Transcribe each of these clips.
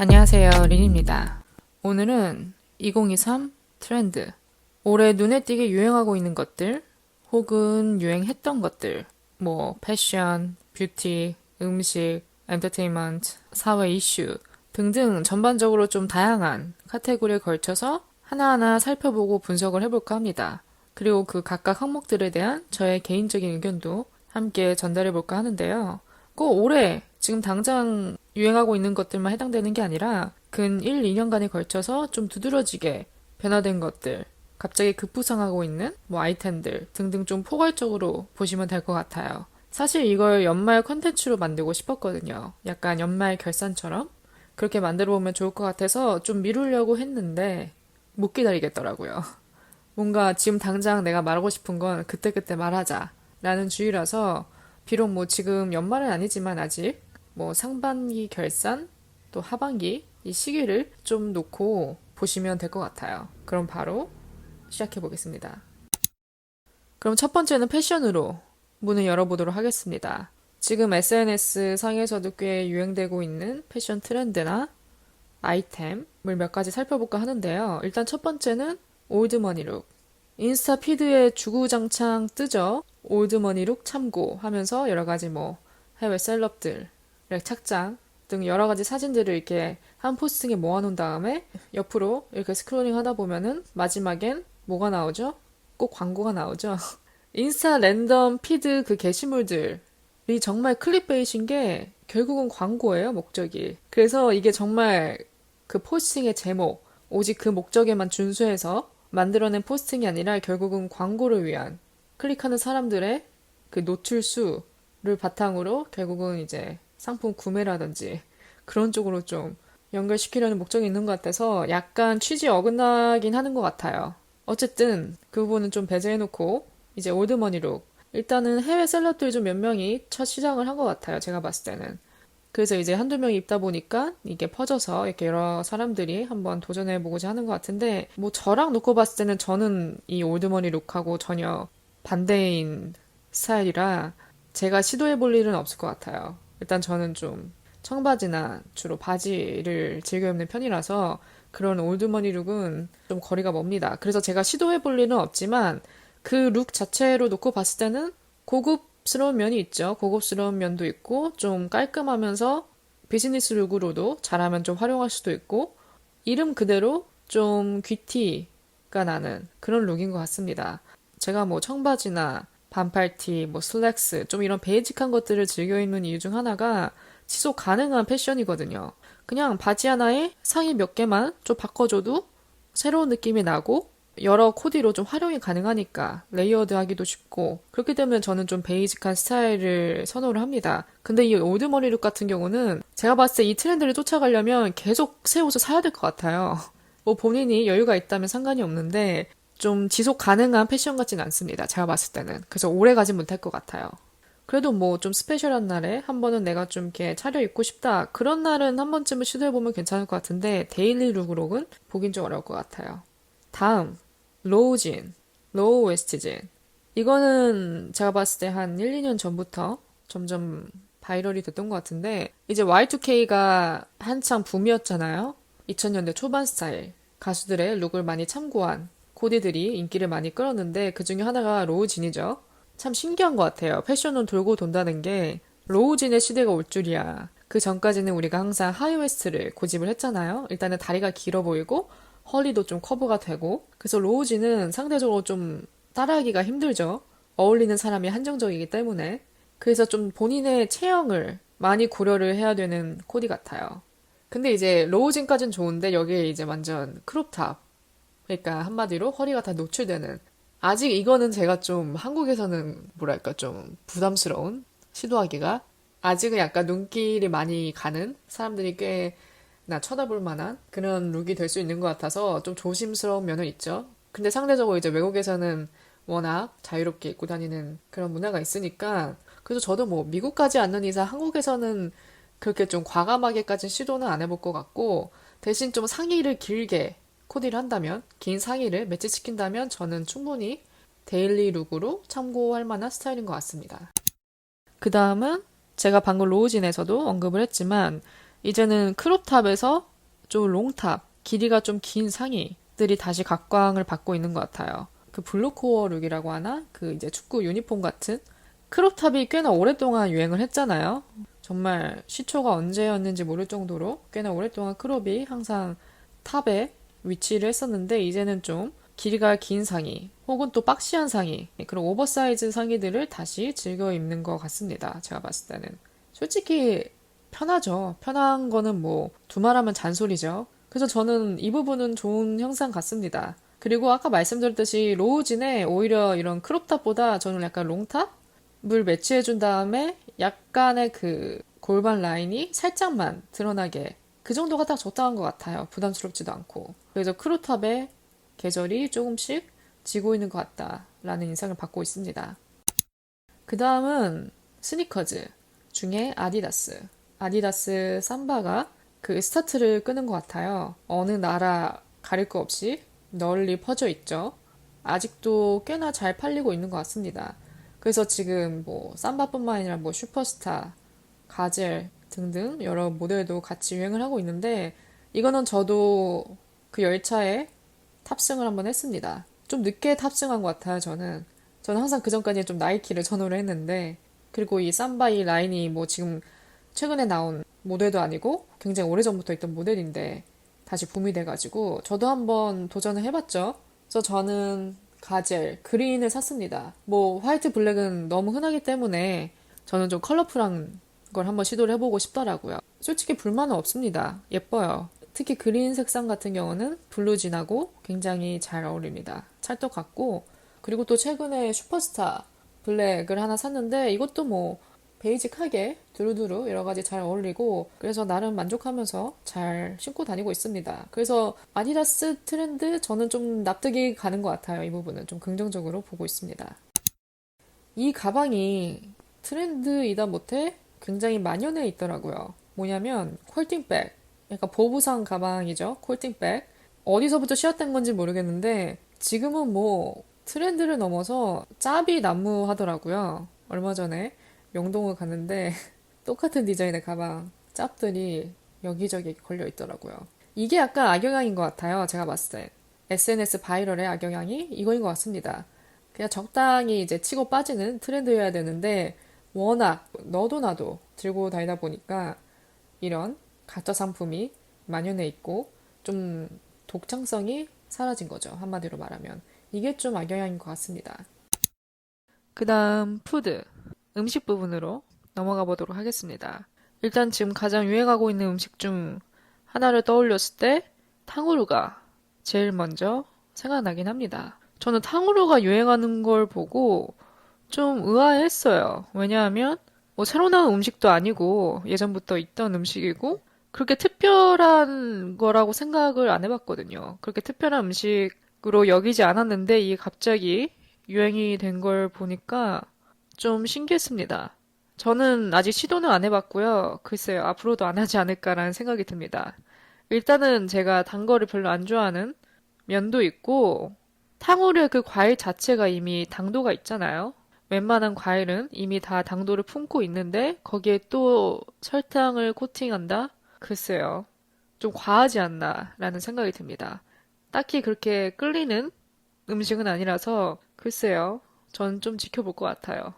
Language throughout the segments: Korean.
안녕하세요, 린입니다. 오늘은 2023 트렌드, 올해 눈에 띄게 유행하고 있는 것들, 혹은 유행했던 것들, 패션, 뷰티, 음식, 엔터테인먼트, 사회 이슈 등등 전반적으로 좀 다양한 카테고리에 걸쳐서 하나하나 살펴보고 분석을 해볼까 합니다. 그리고 그 각각 항목들에 대한 저의 개인적인 의견도 함께 전달해볼까 하는데요. 꼭 올해 지금 당장 유행하고 있는 것들만 해당되는 게 아니라 근 1, 2년간에 걸쳐서 좀 두드러지게 변화된 것들, 갑자기 급부상하고 있는 아이템들 등등 좀 포괄적으로 보시면 될 것 같아요. 사실 이걸 연말 컨텐츠로 만들고 싶었거든요. 약간 연말 결산처럼 그렇게 만들어 보면 좋을 것 같아서 좀 미루려고 했는데 못 기다리겠더라고요. 뭔가 지금 당장 내가 말하고 싶은 건 그때그때 말하자 라는 주의라서 비록 지금 연말은 아니지만 아직 상반기 결산 또 하반기 이 시기를 좀 놓고 보시면 될 것 같아요. 그럼 바로 시작해 보겠습니다. 그럼 첫 번째는 패션으로 문을 열어보도록 하겠습니다. 지금 SNS 상에서도 꽤 유행되고 있는 패션 트렌드나 아이템을 몇 가지 살펴볼까 하는데요. 일단 첫 번째는 올드머니 룩. 인스타 피드에 주구장창 뜨죠. 올드머니 룩 참고하면서 여러 가지 해외 셀럽들 착장 등 여러 가지 사진들을 이렇게 한 포스팅에 모아놓은 다음에 옆으로 이렇게 스크롤링 하다 보면은 마지막엔 뭐가 나오죠? 꼭 광고가 나오죠. 인스타 랜덤 피드 그 게시물들이 정말 클릭베이트인 게 결국은 광고예요, 목적이. 그래서 이게 정말 그 포스팅의 제목, 오직 그 목적에만 준수해서 만들어낸 포스팅이 아니라 결국은 광고를 위한 클릭하는 사람들의 그 노출 수를 바탕으로 결국은 이제 상품 구매라든지 그런 쪽으로 좀 연결시키려는 목적이 있는 것 같아서 약간 취지에 어긋나긴 하는 것 같아요. 어쨌든 그 부분은 좀 배제해놓고 이제 올드머니룩. 일단은 해외 셀럽들이 좀 몇 명이 첫 시작을 한 것 같아요. 제가 봤을 때는. 그래서 이제 한두 명이 입다 보니까 이게 퍼져서 이렇게 여러 사람들이 한번 도전해보고자 하는 것 같은데 저랑 놓고 봤을 때는 저는 이 올드머니 룩하고 전혀 반대인 스타일이라 제가 시도해볼 일은 없을 것 같아요. 일단 저는 좀 청바지나 주로 바지를 즐겨 입는 편이라서 그런 올드머니 룩은 좀 거리가 멉니다. 그래서 제가 시도해볼 일은 없지만 그 룩 자체로 놓고 봤을 때는 고급스러운 면이 있죠. 고급스러운 면도 있고 좀 깔끔하면서 비즈니스 룩으로도 잘하면 좀 활용할 수도 있고 이름 그대로 좀 귀티가 나는 그런 룩인 것 같습니다. 제가 청바지나 반팔티, 슬랙스 좀 이런 베이직한 것들을 즐겨 입는 이유 중 하나가 지속 가능한 패션이거든요. 그냥 바지 하나에 상의 몇 개만 좀 바꿔줘도 새로운 느낌이 나고 여러 코디로 좀 활용이 가능하니까 레이어드 하기도 쉽고 그렇기 때문에 저는 좀 베이직한 스타일을 선호를 합니다. 근데 이 올드머니 룩 같은 경우는 제가 봤을 때 이 트렌드를 쫓아가려면 계속 새 옷을 사야 될 것 같아요. 본인이 여유가 있다면 상관이 없는데 좀 지속 가능한 패션 같지는 않습니다. 제가 봤을 때는. 그래서 오래 가진 못할 것 같아요. 그래도 좀 스페셜한 날에 한 번은 내가 좀 이렇게 차려입고 싶다. 그런 날은 한 번쯤은 시도해보면 괜찮을 것 같은데 데일리 룩으로는 보긴 좀 어려울 것 같아요. 다음 로우진, 로우 웨스트진. 이거는 제가 봤을 때 한 1, 2년 전부터 점점 바이럴이 됐던 것 같은데 이제 Y2K가 한창 붐이었잖아요. 2000년대 초반 스타일. 가수들의 룩을 많이 참고한 코디들이 인기를 많이 끌었는데 그 중에 하나가 로우진이죠. 참 신기한 것 같아요. 패션은 돌고 돈다는 게 로우진의 시대가 올 줄이야. 그 전까지는 우리가 항상 하이웨스트를 고집을 했잖아요. 일단은 다리가 길어 보이고 허리도 좀 커브가 되고 그래서 로우진은 상대적으로 좀 따라하기가 힘들죠. 어울리는 사람이 한정적이기 때문에 그래서 좀 본인의 체형을 많이 고려를 해야 되는 코디 같아요. 근데 이제 로우진까지는 좋은데 여기에 이제 완전 크롭탑 그러니까 한마디로 허리가 다 노출되는 아직 이거는 제가 좀 한국에서는 뭐랄까 좀 부담스러운 시도하기가 아직은 약간 눈길이 많이 가는 사람들이 꽤 나 쳐다볼 만한 그런 룩이 될 수 있는 것 같아서 좀 조심스러운 면은 있죠. 근데 상대적으로 이제 외국에서는 워낙 자유롭게 입고 다니는 그런 문화가 있으니까 그래서 저도 미국 가지 않는 이상 한국에서는 그렇게 좀 과감하게까지 시도는 안 해볼 것 같고 대신 좀 상의를 길게 코디를 한다면 긴 상의를 매치시킨다면 저는 충분히 데일리 룩으로 참고할 만한 스타일인 것 같습니다. 그 다음은 제가 방금 로우진에서도 언급을 했지만 이제는 크롭탑에서 좀 롱탑, 길이가 좀 긴 상의들이 다시 각광을 받고 있는 것 같아요. 그 블루코어 룩이라고 하나? 그 이제 축구 유니폼 같은 크롭탑이 꽤나 오랫동안 유행을 했잖아요. 정말 시초가 언제였는지 모를 정도로 꽤나 오랫동안 크롭이 항상 탑에 위치를 했었는데 이제는 좀 길이가 긴 상의 혹은 또 박시한 상의 그런 오버사이즈 상의들을 다시 즐겨 입는 것 같습니다. 제가 봤을 때는 솔직히 편하죠. 편한 거는 뭐 두말하면 잔소리죠. 그래서 저는 이 부분은 좋은 형상 같습니다. 그리고 아까 말씀드렸듯이 로우진에 오히려 이런 크롭탑보다 저는 약간 롱탑을 매치해준 다음에 약간의 그 골반 라인이 살짝만 드러나게 그 정도가 딱 적당한 것 같아요. 부담스럽지도 않고. 그래서 크롭탑의 계절이 조금씩 지고 있는 것 같다라는 인상을 받고 있습니다. 그 다음은 스니커즈 중에 아디다스. 아디다스 삼바가 그 스타트를 끄는 것 같아요. 어느 나라 가릴 거 없이 널리 퍼져 있죠. 아직도 꽤나 잘 팔리고 있는 것 같습니다. 그래서 지금 뭐 삼바뿐만 아니라 뭐 슈퍼스타, 가젤 등등 여러 모델도 같이 유행을 하고 있는데 이거는 저도 그 열차에 탑승을 한번 했습니다. 좀 늦게 탑승한 것 같아요, 저는. 저는 항상 그 전까지 좀 나이키를 선호를 했는데 그리고 이 삼바 이 라인이 뭐 지금 최근에 나온 모델도 아니고 굉장히 오래전부터 있던 모델인데 다시 붐이 돼가지고 저도 한번 도전을 해봤죠. 그래서 저는 가젤, 그린을 샀습니다. 뭐 화이트 블랙은 너무 흔하기 때문에 저는 좀 컬러풀한 걸 한번 시도를 해보고 싶더라고요. 솔직히 불만은 없습니다. 예뻐요. 특히 그린 색상 같은 경우는 블루진하고 굉장히 잘 어울립니다. 찰떡 같고 그리고 또 최근에 슈퍼스타 블랙을 하나 샀는데 이것도 뭐 베이직하게 두루두루 여러 가지 잘 어울리고 그래서 나름 만족하면서 잘 신고 다니고 있습니다. 그래서 아디다스 트렌드 저는 좀 납득이 가는 것 같아요. 이 부분은 좀 긍정적으로 보고 있습니다. 이 가방이 트렌드이다 못해 굉장히 만연해 있더라고요. 뭐냐면 콜팅백, 약간 보부상 가방이죠. 콜팅백. 어디서부터 시작된 건지 모르겠는데 지금은 뭐 트렌드를 넘어서 짭이 난무하더라고요. 얼마 전에 명동을 갔는데 똑같은 디자인의 가방 짭들이 여기저기 걸려 있더라고요. 이게 약간 악영향인 것 같아요. 제가 봤을 때. SNS 바이럴의 악영향이 이거인 것 같습니다. 그냥 적당히 이제 치고 빠지는 트렌드여야 되는데 워낙 너도 나도 들고 다니다 보니까 이런 가짜 상품이 만연해 있고 좀 독창성이 사라진 거죠. 한마디로 말하면. 이게 좀 악영향인 것 같습니다. 그 다음 푸드, 음식 부분으로 넘어가 보도록 하겠습니다. 일단 지금 가장 유행하고 있는 음식 중 하나를 떠올렸을 때 탕후루가 제일 먼저 생각나긴 합니다. 저는 탕후루가 유행하는 걸 보고 좀 의아했어요. 왜냐하면 뭐 새로 나온 음식도 아니고 예전부터 있던 음식이고 그렇게 특별한 거라고 생각을 안 해봤거든요. 그렇게 특별한 음식으로 여기지 않았는데 이게 갑자기 유행이 된 걸 보니까 좀 신기했습니다. 저는 아직 시도는 안 해봤고요. 글쎄요, 앞으로도 안 하지 않을까라는 생각이 듭니다. 일단은 제가 단 거를 별로 안 좋아하는 면도 있고 탕후루의 그 과일 자체가 이미 당도가 있잖아요. 웬만한 과일은 이미 다 당도를 품고 있는데 거기에 또 설탕을 코팅한다? 글쎄요. 좀 과하지 않나라는 생각이 듭니다. 딱히 그렇게 끌리는 음식은 아니라서 글쎄요. 전 좀 지켜볼 것 같아요.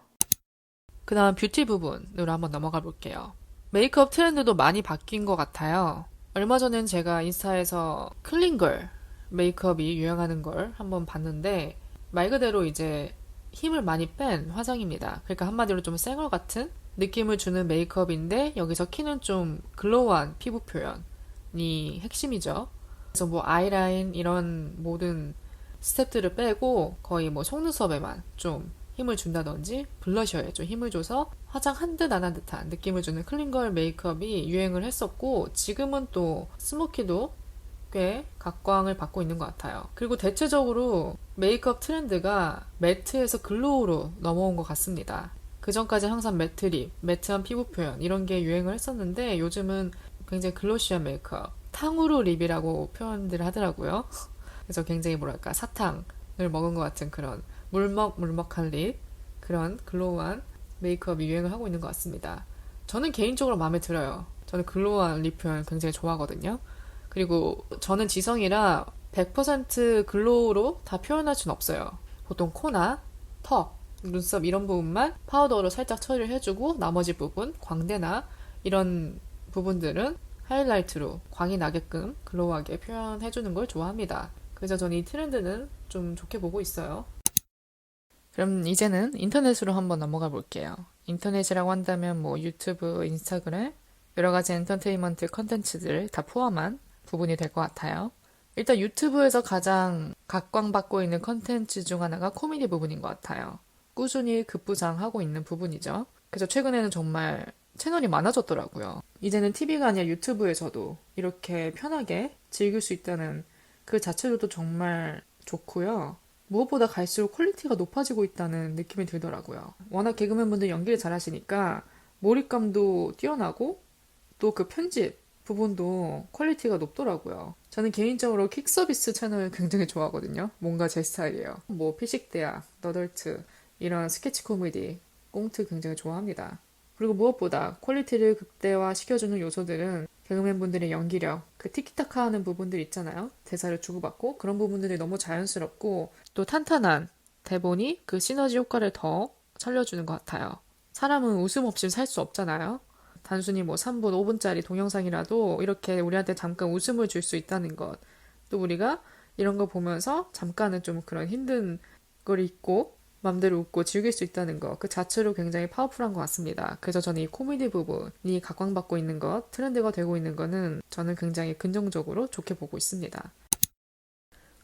그 다음 뷰티 부분으로 한번 넘어가 볼게요. 메이크업 트렌드도 많이 바뀐 것 같아요. 얼마 전엔 제가 인스타에서 클린걸 메이크업이 유행하는 걸 한번 봤는데 말 그대로 이제 힘을 많이 뺀 화장입니다. 그러니까 한마디로 좀 쌩얼 같은 느낌을 주는 메이크업인데 여기서 키는 좀 글로우한 피부 표현이 핵심이죠. 그래서 뭐 아이라인 이런 모든 스텝들을 빼고 거의 뭐 속눈썹에만 좀 힘을 준다든지 블러셔에 좀 힘을 줘서 화장 한 듯 안 한 듯한 느낌을 주는 클린걸 메이크업이 유행을 했었고 지금은 또 스모키도 꽤 각광을 받고 있는 것 같아요. 그리고 대체적으로 메이크업 트렌드가 매트에서 글로우로 넘어온 것 같습니다. 그 전까지 항상 매트 립, 매트한 피부 표현 이런 게 유행을 했었는데 요즘은 굉장히 글로시한 메이크업, 탕후루 립이라고 표현들을 하더라고요. 그래서 굉장히 뭐랄까 사탕을 먹은 것 같은 그런 물먹물먹한 립, 그런 글로우한 메이크업이 유행을 하고 있는 것 같습니다. 저는 개인적으로 마음에 들어요. 저는 글로우한 립 표현 굉장히 좋아하거든요. 그리고 저는 지성이라 100% 글로우로 다 표현할 순 없어요. 보통 코나 턱, 눈썹 이런 부분만 파우더로 살짝 처리를 해주고 나머지 부분, 광대나 이런 부분들은 하이라이트로 광이 나게끔 글로우하게 표현해주는 걸 좋아합니다. 그래서 저는 이 트렌드는 좀 좋게 보고 있어요. 그럼 이제는 인터넷으로 한번 넘어가 볼게요. 인터넷이라고 한다면 뭐 유튜브, 인스타그램, 여러 가지 엔터테인먼트 컨텐츠들 다 포함한 부분이 될 것 같아요. 일단 유튜브에서 가장 각광받고 있는 컨텐츠 중 하나가 코미디 부분인 것 같아요. 꾸준히 급부상하고 있는 부분이죠. 그래서 최근에는 정말 채널이 많아졌더라고요. 이제는 TV가 아니라 유튜브에서도 이렇게 편하게 즐길 수 있다는 그 자체로도 정말 좋고요. 무엇보다 갈수록 퀄리티가 높아지고 있다는 느낌이 들더라고요. 워낙 개그맨분들 연기를 잘하시니까 몰입감도 뛰어나고 또 그 편집 부분도 퀄리티가 높더라고요. 저는 개인적으로 킥 서비스 채널 굉장히 좋아하거든요. 뭔가 제 스타일이에요. 뭐 피식대야, 너덜트 이런 스케치 코미디, 꽁트 굉장히 좋아합니다. 그리고 무엇보다 퀄리티를 극대화 시켜주는 요소들은 개그맨분들의 연기력, 그 티키타카 하는 부분들 있잖아요. 대사를 주고받고 그런 부분들이 너무 자연스럽고 또 탄탄한 대본이 그 시너지 효과를 더 살려주는 것 같아요. 사람은 웃음 없이 살 수 없잖아요. 단순히 뭐 3분, 5분짜리 동영상이라도 이렇게 우리한테 잠깐 웃음을 줄 수 있다는 것. 또 우리가 이런 거 보면서 잠깐은 좀 그런 힘든 걸 잊고 맘대로 웃고 즐길 수 있다는 것. 그 자체로 굉장히 파워풀한 것 같습니다. 그래서 저는 이 코미디 부분이 각광받고 있는 것, 트렌드가 되고 있는 거는 저는 굉장히 긍정적으로 좋게 보고 있습니다.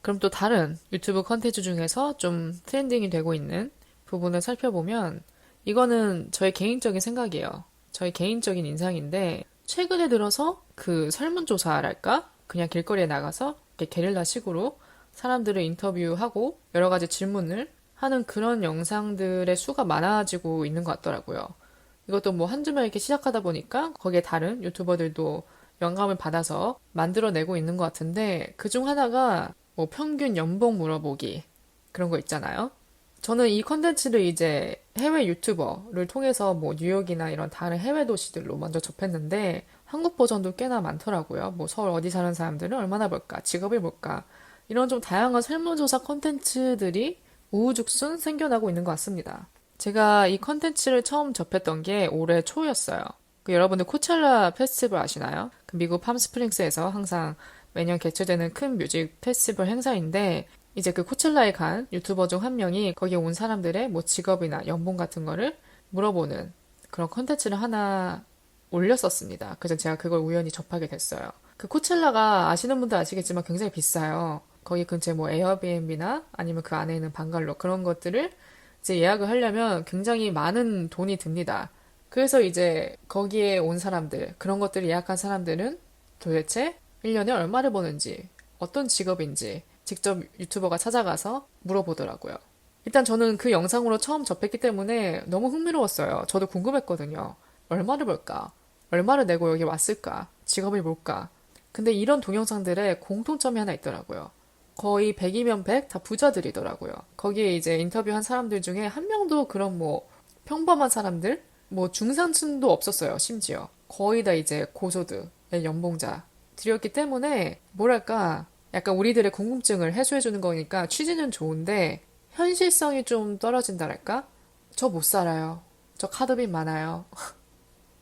그럼 또 다른 유튜브 컨텐츠 중에서 좀 트렌딩이 되고 있는 부분을 살펴보면 이거는 저의 개인적인 생각이에요. 저의 개인적인 인상인데 최근에 들어서 그 설문조사랄까? 그냥 길거리에 나가서 이렇게 게릴라 식으로 사람들을 인터뷰하고 여러 가지 질문을 하는 그런 영상들의 수가 많아지고 있는 것 같더라고요. 이것도 뭐 한두 명 이렇게 시작하다 보니까 거기에 다른 유튜버들도 영감을 받아서 만들어내고 있는 것 같은데 그중 하나가 뭐 평균 연봉 물어보기 그런 거 있잖아요. 저는 이 컨텐츠를 이제 해외 유튜버를 통해서 뭐 뉴욕이나 이런 다른 해외 도시들로 먼저 접했는데 한국 버전도 꽤나 많더라고요. 뭐 서울 어디 사는 사람들은 얼마나 벌까, 직업이 뭘까 이런 좀 다양한 설문조사 컨텐츠들이 우후죽순 생겨나고 있는 것 같습니다. 제가 이 컨텐츠를 처음 접했던 게 올해 초였어요. 그 여러분들 코첼라 페스티벌 아시나요? 그 미국 팜스프링스에서 항상 매년 개최되는 큰 뮤직 페스티벌 행사인데 이제 그 코첼라에 간 유튜버 중 한 명이 거기에 온 사람들의 뭐 직업이나 연봉 같은 거를 물어보는 그런 컨텐츠를 하나 올렸었습니다. 그래서 제가 그걸 우연히 접하게 됐어요. 그 코첼라가 아시는 분들 아시겠지만 굉장히 비싸요. 거기 근처에 뭐 에어비앤비나 아니면 그 안에 있는 방갈로 그런 것들을 이제 예약을 하려면 굉장히 많은 돈이 듭니다. 그래서 이제 거기에 온 사람들, 그런 것들을 예약한 사람들은 도대체 1년에 얼마를 버는지, 어떤 직업인지 직접 유튜버가 찾아가서 물어보더라고요. 일단 저는 그 영상으로 처음 접했기 때문에 너무 흥미로웠어요. 저도 궁금했거든요. 얼마를 벌까? 얼마를 내고 여기 왔을까? 직업이 뭘까? 근데 이런 동영상들에 공통점이 하나 있더라고요. 거의 100이면 100 다 부자들이더라고요. 거기에 이제 인터뷰한 사람들 중에 한 명도 그런 뭐 평범한 사람들, 뭐 중산층도 없었어요, 심지어. 거의 다 이제 고소득의 연봉자들이었기 때문에 뭐랄까 약간 우리들의 궁금증을 해소해주는 거니까 취지는 좋은데 현실성이 좀 떨어진다랄까? 저 못 살아요. 저 카드빚 많아요.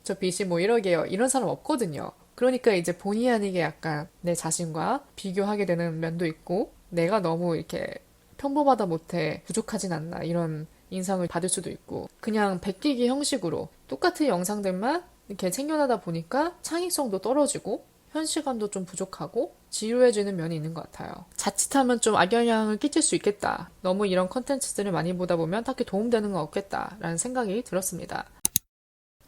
저 빚이 뭐 1억이에요. 이런 사람 없거든요. 그러니까 이제 본의 아니게 약간 내 자신과 비교하게 되는 면도 있고 내가 너무 이렇게 평범하다 못해 부족하진 않나 이런 인상을 받을 수도 있고 그냥 베끼기 형식으로 똑같은 영상들만 이렇게 챙겨나다 보니까 창의성도 떨어지고 현실감도 좀 부족하고 지루해지는 면이 있는 것 같아요. 자칫하면 좀 악영향을 끼칠 수 있겠다. 너무 이런 컨텐츠들을 많이 보다 보면 딱히 도움되는 건 없겠다라는 생각이 들었습니다.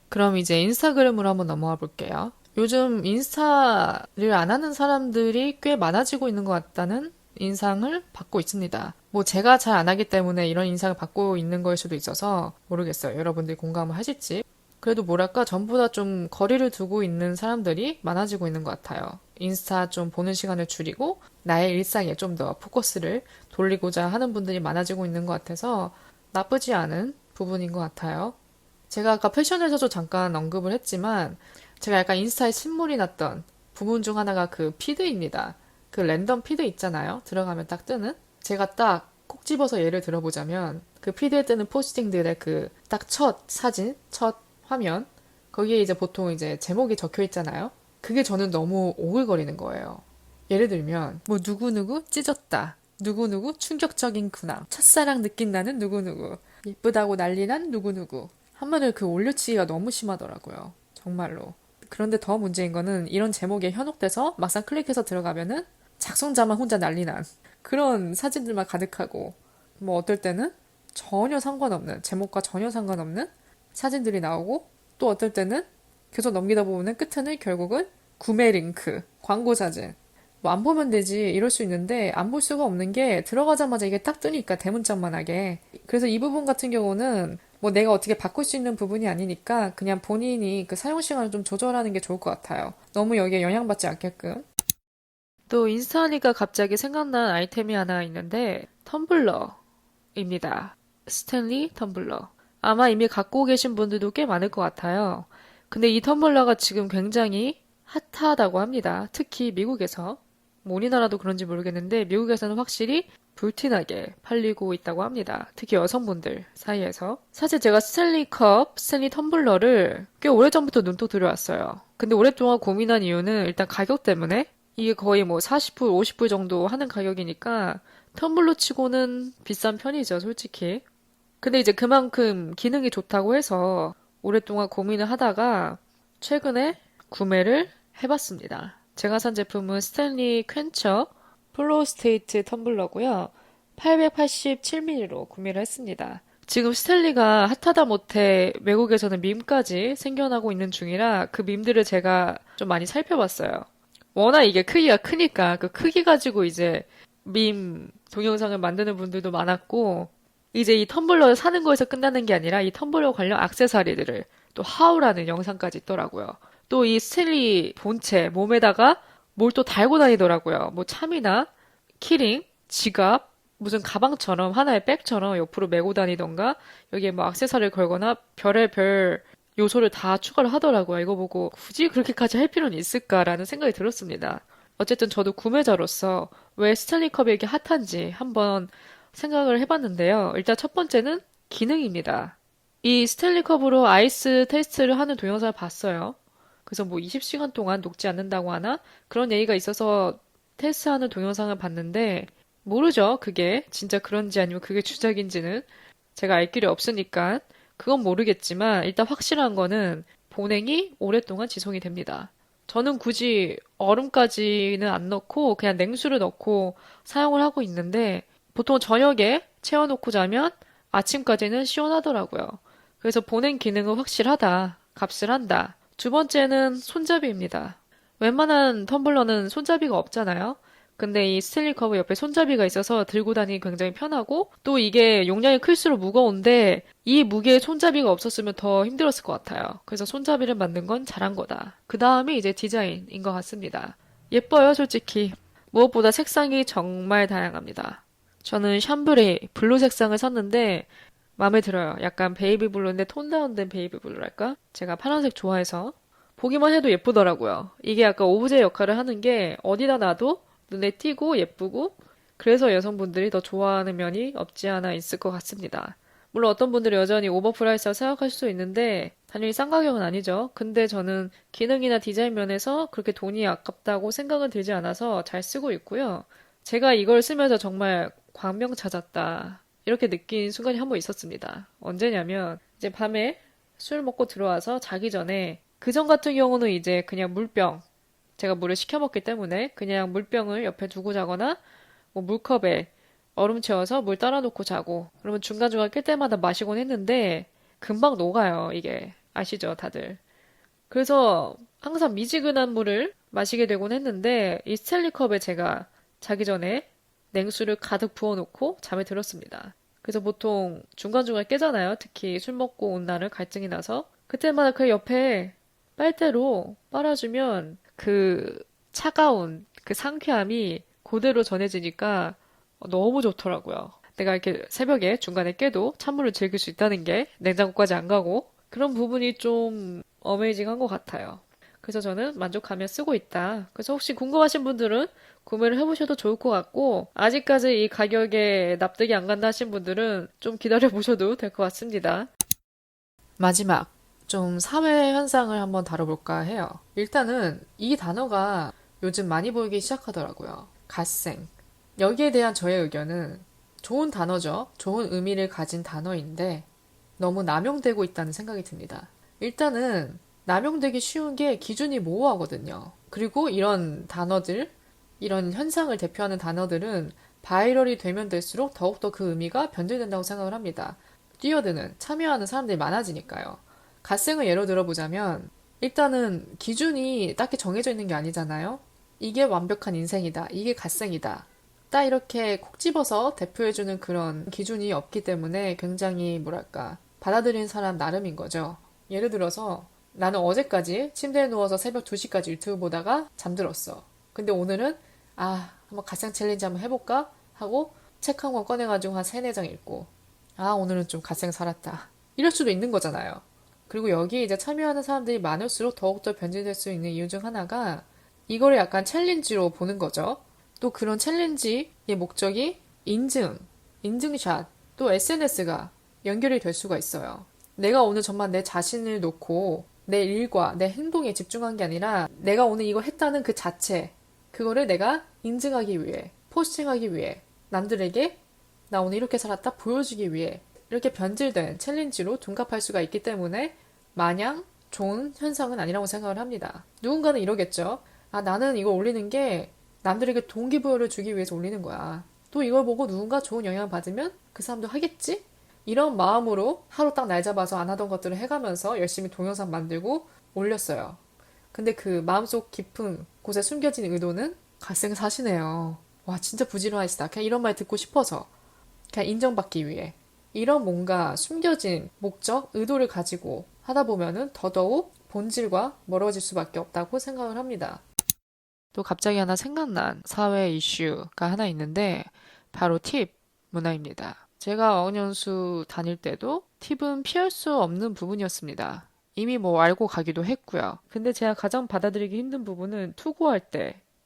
그럼 이제 인스타그램으로 한번 넘어가 볼게요. 요즘 인스타를 안 하는 사람들이 꽤 많아지고 있는 것 같다는 인상을 받고 있습니다. 뭐 제가 잘 안 하기 때문에 이런 인상을 받고 있는 거일 수도 있어서 모르겠어요. 여러분들이 공감을 하실지. 그래도 뭐랄까 전부 다 좀 거리를 두고 있는 사람들이 많아지고 있는 것 같아요. 인스타 좀 보는 시간을 줄이고 나의 일상에 좀 더 포커스를 돌리고자 하는 분들이 많아지고 있는 것 같아서 나쁘지 않은 부분인 것 같아요. 제가 아까 패션에서도 잠깐 언급을 했지만 제가 약간 인스타에 신물이 났던 부분 중 하나가 그 피드입니다. 그 랜덤 피드 있잖아요. 들어가면 딱 뜨는. 제가 딱 콕 집어서 예를 들어보자면 그 피드에 뜨는 포스팅들의 그 딱 첫 사진, 첫 화면 거기에 이제 보통 이제 제목이 적혀 있잖아요. 그게 저는 너무 오글거리는 거예요. 예를 들면 뭐 누구누구 찢었다. 누구누구 충격적인 근황. 첫사랑 느낀다는 누구누구. 이쁘다고 난리난 누구누구. 한마디로 그 올려치기가 너무 심하더라고요. 정말로. 그런데 더 문제인 거는 이런 제목에 현혹돼서 막상 클릭해서 들어가면은 작성자만 혼자 난리난 그런 사진들만 가득하고 뭐 어떨 때는 전혀 상관없는 제목과 전혀 상관없는 사진들이 나오고 또 어떨 때는 계속 넘기다 보면은 끝에는 결국은 구매 링크, 광고 사진. 뭐 안 보면 되지 이럴 수 있는데 안 볼 수가 없는 게 들어가자마자 이게 딱 뜨니까 대문짝만하게. 그래서 이 부분 같은 경우는 뭐 내가 어떻게 바꿀 수 있는 부분이 아니니까 그냥 본인이 그 사용 시간을 좀 조절하는 게 좋을 것 같아요. 너무 여기에 영향받지 않게끔. 또 인스타 하니까 갑자기 생각난 아이템이 하나 있는데 텀블러입니다. 스탠리 텀블러. 아마 이미 갖고 계신 분들도 꽤 많을 것 같아요. 근데 이 텀블러가 지금 굉장히 핫하다고 합니다. 특히 미국에서. 뭐 우리나라도 그런지 모르겠는데 미국에서는 확실히 불티나게 팔리고 있다고 합니다. 특히 여성분들 사이에서. 사실 제가 스탠리 컵, 스탠리 텀블러를 꽤 오래전부터 눈독 들여왔어요. 근데 오랫동안 고민한 이유는 일단 가격 때문에 이게 거의 뭐 40불, 50불 정도 하는 가격이니까 텀블러 치고는 비싼 편이죠, 솔직히. 근데 이제 그만큼 기능이 좋다고 해서 오랫동안 고민을 하다가 최근에 구매를 해봤습니다. 제가 산 제품은 스탠리 퀸처 플로우 스테이트 텀블러고요. 887ml로 구매를 했습니다. 지금 스탠리가 핫하다 못해 외국에서는 밈까지 생겨나고 있는 중이라 그 밈들을 제가 좀 많이 살펴봤어요. 워낙 이게 크기가 크니까 그 크기 가지고 이제 밈 동영상을 만드는 분들도 많았고 이제 이 텀블러를 사는 거에서 끝나는 게 아니라 이 텀블러 관련 액세서리들을 또 하우라는 영상까지 있더라고요. 또 이 스탠리 본체 몸에다가 뭘 또 달고 다니더라고요. 뭐 참이나 키링, 지갑, 무슨 가방처럼 하나의 백처럼 옆으로 메고 다니던가 여기에 뭐 액세서리를 걸거나 별의별 요소를 다 추가를 하더라고요. 이거 보고 굳이 그렇게까지 할 필요는 있을까라는 생각이 들었습니다. 어쨌든 저도 구매자로서 왜 스탠리 컵이 이렇게 핫한지 한번 생각을 해봤는데요. 일단 첫 번째는 기능입니다. 이 스탠리 컵으로 아이스 테스트를 하는 동영상을 봤어요. 그래서 뭐 20시간 동안 녹지 않는다고 하나? 그런 얘기가 있어서 테스트하는 동영상을 봤는데 모르죠. 그게 진짜 그런지 아니면 그게 주작인지는 제가 알 길이 없으니까 그건 모르겠지만 일단 확실한 거는 보냉이 오랫동안 지속이 됩니다. 저는 굳이 얼음까지는 안 넣고 그냥 냉수를 넣고 사용을 하고 있는데 보통 저녁에 채워놓고 자면 아침까지는 시원하더라고요. 그래서 보냉 기능은 확실하다. 값을 한다. 두 번째는 손잡이입니다. 웬만한 텀블러는 손잡이가 없잖아요. 근데 이 스탠리 컵은 옆에 손잡이가 있어서 들고 다니기 굉장히 편하고 또 이게 용량이 클수록 무거운데 이 무게에 손잡이가 없었으면 더 힘들었을 것 같아요. 그래서 손잡이를 만든 건 잘한 거다. 그 다음이 이제 디자인인 것 같습니다. 예뻐요, 솔직히. 무엇보다 색상이 정말 다양합니다. 저는 샴브레이 블루 색상을 샀는데 마음에 들어요. 약간 베이비 블루인데 톤 다운된 베이비 블루랄까? 제가 파란색 좋아해서 보기만 해도 예쁘더라고요. 이게 약간 오브제 역할을 하는 게 어디다 놔도 눈에 띄고 예쁘고 그래서 여성분들이 더 좋아하는 면이 없지 않아 있을 것 같습니다. 물론 어떤 분들은 여전히 오버프라이스라고 생각하실 수 있는데 당연히 싼 가격은 아니죠. 근데 저는 기능이나 디자인 면에서 그렇게 돈이 아깝다고 생각은 들지 않아서 잘 쓰고 있고요. 제가 이걸 쓰면서 정말 광명 찾았다. 이렇게 느낀 순간이 한 번 있었습니다. 언제냐면 이제 밤에 술 먹고 들어와서 자기 전에 그전 같은 경우는 이제 그냥 물병 제가 물을 시켜 먹기 때문에 그냥 물병을 옆에 두고 자거나 뭐 물컵에 얼음 채워서 물 따라 놓고 자고 그러면 중간중간 낄 때마다 마시곤 했는데 금방 녹아요, 이게. 아시죠, 다들? 그래서 항상 미지근한 물을 마시게 되곤 했는데 이 스탠리 컵에 제가 자기 전에 냉수를 가득 부어놓고 잠에 들었습니다. 그래서 보통 중간중간 깨잖아요. 특히 술 먹고 온 날은 갈증이 나서. 그때마다 그 옆에 빨대로 빨아주면 그 차가운 그 상쾌함이 그대로 전해지니까 너무 좋더라고요. 내가 이렇게 새벽에 중간에 깨도 찬물을 즐길 수 있다는 게 냉장고까지 안 가고 그런 부분이 좀 어메이징한 것 같아요. 그래서 저는 만족하며 쓰고 있다. 그래서 혹시 궁금하신 분들은 구매를 해보셔도 좋을 것 같고, 아직까지 이 가격에 납득이 안 간다 하신 분들은 좀 기다려보셔도 될 것 같습니다. 마지막, 좀 사회 현상을 한번 다뤄볼까 해요. 일단은 이 단어가 요즘 많이 보이기 시작하더라고요. 갓생. 여기에 대한 저의 의견은 좋은 단어죠. 좋은 의미를 가진 단어인데 너무 남용되고 있다는 생각이 듭니다. 일단은 남용되기 쉬운 게 기준이 모호하거든요. 그리고 이런 단어들, 이런 현상을 대표하는 단어들은 바이럴이 되면 될수록 더욱더 그 의미가 변질된다고 생각을 합니다. 뛰어드는, 참여하는 사람들이 많아지니까요. 갓생을 예로 들어보자면 일단은 기준이 딱히 정해져 있는 게 아니잖아요. 이게 완벽한 인생이다. 이게 갓생이다. 딱 이렇게 콕 집어서 대표해주는 그런 기준이 없기 때문에 굉장히 뭐랄까 받아들이는 사람 나름인 거죠. 예를 들어서 나는 어제까지 침대에 누워서 새벽 2시까지 유튜브 보다가 잠들었어. 근데 오늘은 한번 갓생 챌린지 한번 해볼까? 하고 책 한 권 꺼내가지고 한 3-4장 읽고 오늘은 좀 갓생 살았다. 이럴 수도 있는 거잖아요. 그리고 여기에 이제 참여하는 사람들이 많을수록 더욱더 변질될 수 있는 이유 중 하나가 이거를 약간 챌린지로 보는 거죠. 또 그런 챌린지의 목적이 인증샷, 또 SNS가 연결이 될 수가 있어요. 내가 오늘 정말 내 자신을 놓고 내 일과 내 행동에 집중한 게 아니라 내가 오늘 이거 했다는 그 자체, 그거를 내가 인증하기 위해, 포스팅하기 위해, 남들에게 나 오늘 이렇게 살았다 보여주기 위해 이렇게 변질된 챌린지로 둔갑할 수가 있기 때문에 마냥 좋은 현상은 아니라고 생각을 합니다. 누군가는 이러겠죠. 나는 이거 올리는 게 남들에게 동기부여를 주기 위해서 올리는 거야. 또 이걸 보고 누군가 좋은 영향을 받으면 그 사람도 하겠지? 이런 마음으로 하루 딱 날 잡아서 안 하던 것들을 해가면서 열심히 동영상 만들고 올렸어요. 근데 그 마음속 깊은 곳에 숨겨진 의도는 갓생사시네요. 와, 진짜 부지런하시다. 그냥 이런 말 듣고 싶어서. 그냥 인정받기 위해. 이런 뭔가 숨겨진 목적, 의도를 가지고 하다 보면은 더더욱 본질과 멀어질 수밖에 없다고 생각을 합니다. 또 갑자기 하나 생각난 사회 이슈가 하나 있는데 바로 팁 문화입니다. 제가 어학연수 다닐 때도 팁은 피할 수 없는 부분이었습니다. 이미 뭐 알고 가기도 했고요. 근데 제가 가장 받아들이기 힘든 부분은 투고할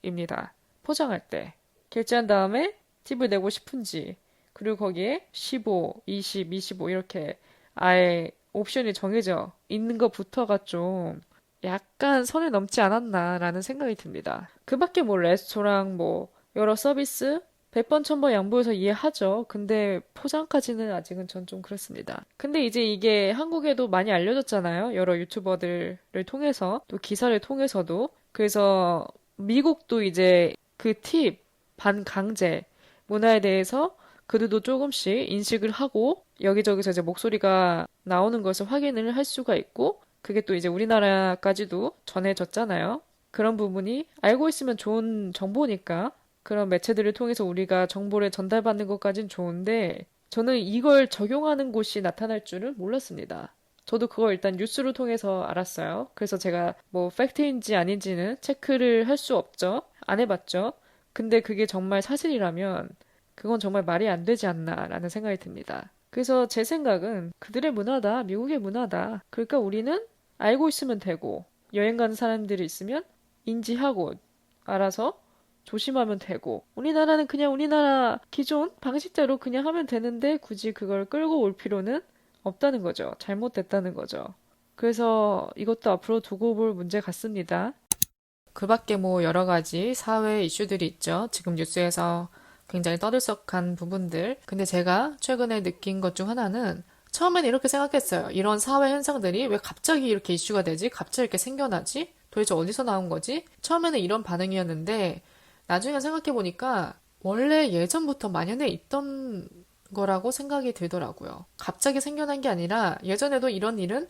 때입니다. 포장할 때. 결제한 다음에 팁을 내고 싶은지 그리고 거기에 15, 20, 25 이렇게 아예 옵션이 정해져 있는 것부터가 좀 약간 선을 넘지 않았나라는 생각이 듭니다. 그 밖에 뭐 레스토랑 뭐 여러 서비스 100번 1000번 양보해서 이해하죠. 근데 포장까지는 아직은 전 좀 그렇습니다. 근데 이제 이게 한국에도 많이 알려졌잖아요. 여러 유튜버들을 통해서 또 기사를 통해서도. 그래서 미국도 이제 그 팁 반강제 문화에 대해서 그들도 조금씩 인식을 하고 여기저기서 이제 목소리가 나오는 것을 확인을 할 수가 있고 그게 또 이제 우리나라까지도 전해졌잖아요. 그런 부분이 알고 있으면 좋은 정보니까 그런 매체들을 통해서 우리가 정보를 전달받는 것까진 좋은데 저는 이걸 적용하는 곳이 나타날 줄은 몰랐습니다. 저도 그걸 일단 뉴스를 통해서 알았어요. 그래서 제가 뭐 팩트인지 아닌지는 체크를 할 수 없죠. 안 해봤죠. 근데 그게 정말 사실이라면 그건 정말 말이 안 되지 않나라는 생각이 듭니다. 그래서 제 생각은 그들의 문화다, 미국의 문화다. 그러니까 우리는 알고 있으면 되고 여행 가는 사람들이 있으면 인지하고 알아서 조심하면 되고 우리나라는 그냥 우리나라 기존 방식대로 그냥 하면 되는데 굳이 그걸 끌고 올 필요는 없다는 거죠. 잘못됐다는 거죠. 그래서 이것도 앞으로 두고 볼 문제 같습니다. 그 밖에 뭐 여러 가지 사회 이슈들이 있죠. 지금 뉴스에서 굉장히 떠들썩한 부분들. 근데 제가 최근에 느낀 것 중 하나는 처음에는 이렇게 생각했어요. 이런 사회 현상들이 왜 갑자기 이렇게 이슈가 되지? 갑자기 이렇게 생겨나지? 도대체 어디서 나온 거지? 처음에는 이런 반응이었는데 나중에 생각해보니까 원래 예전부터 만연해 있던 거라고 생각이 들더라고요. 갑자기 생겨난 게 아니라 예전에도 이런 일은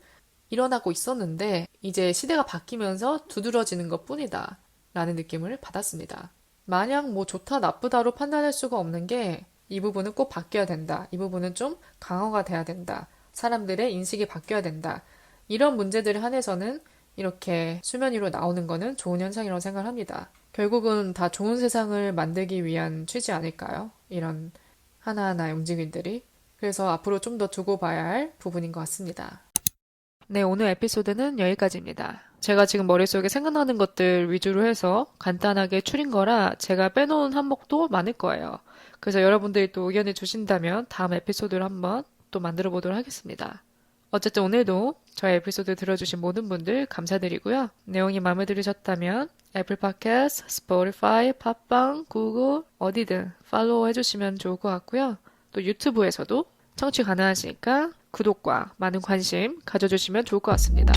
일어나고 있었는데 이제 시대가 바뀌면서 두드러지는 것뿐이다 라는 느낌을 받았습니다. 마냥 뭐 좋다 나쁘다로 판단할 수가 없는 게 이 부분은 꼭 바뀌어야 된다. 이 부분은 좀 강화가 돼야 된다. 사람들의 인식이 바뀌어야 된다. 이런 문제들에 한해서는 이렇게 수면 위로 나오는 거는 좋은 현상이라고 생각합니다. 결국은 다 좋은 세상을 만들기 위한 취지 아닐까요? 이런 하나하나의 움직임들이. 그래서 앞으로 좀 더 두고 봐야 할 부분인 것 같습니다. 네, 오늘 에피소드는 여기까지입니다. 제가 지금 머릿속에 생각나는 것들 위주로 해서 간단하게 추린 거라 제가 빼놓은 항목도 많을 거예요. 그래서 여러분들이 또 의견을 주신다면 다음 에피소드를 한번 또 만들어 보도록 하겠습니다. 어쨌든 오늘도 저의 에피소드 들어주신 모든 분들 감사드리고요. 내용이 마음에 들으셨다면 애플 팟캐스트, 스포티파이, 팟빵, 구글 어디든 팔로우 해주시면 좋을 것 같고요. 또 유튜브에서도 청취 가능하시니까 구독과 많은 관심 가져주시면 좋을 것 같습니다.